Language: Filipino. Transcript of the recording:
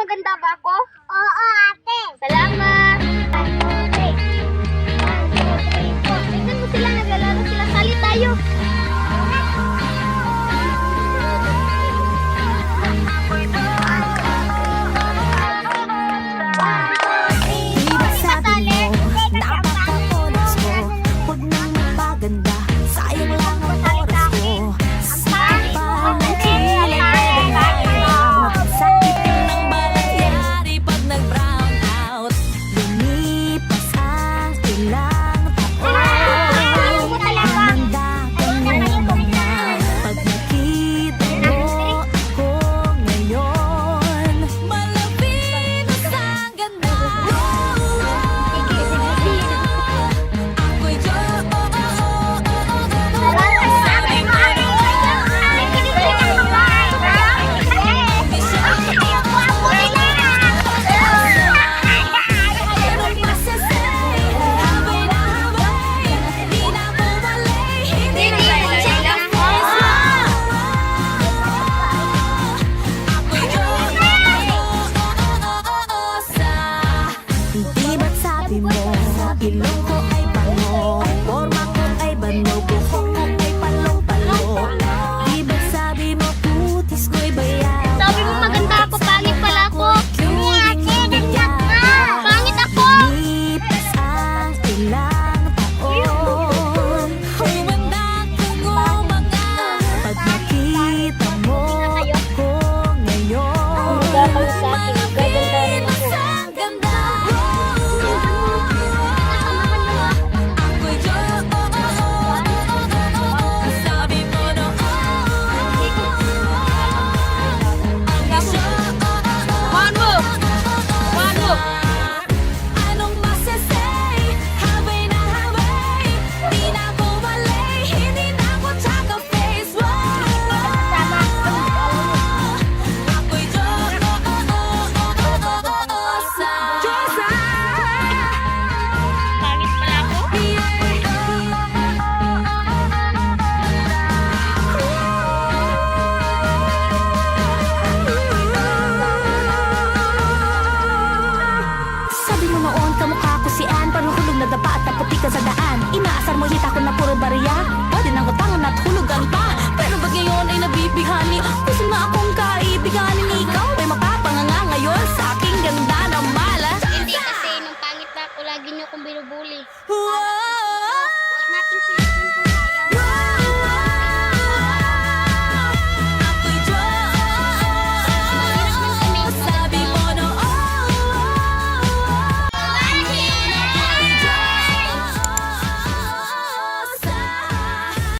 maganda ba ako? Oo, ate. Salamat! Tignan mo sila, naglalaro sila. Sali tayo! Di ba sabi mo, napaka-honest mo? Huwag nang magpaganda, sayang lang ang oras ko. Parang kilay sakit ng balakyari pag nag-brown out. Lumipas ang ilang taon. Humanda ka naman pag nakita mo ako ngayon. Malapinos ang ganda. Ako'y Di ba't sabi mo, ilong ko ay bango, forma ko ay banog, buhok ko ay palong-palong. Di ba't sabi mo, putis ko'y bayabang. Sabi mo maganda ako, pangit pala ako. Pangit ako! Lipas ang ilang taon. Humanda kong umanga pag nakita mo ako ngayon. Gabang sa akin.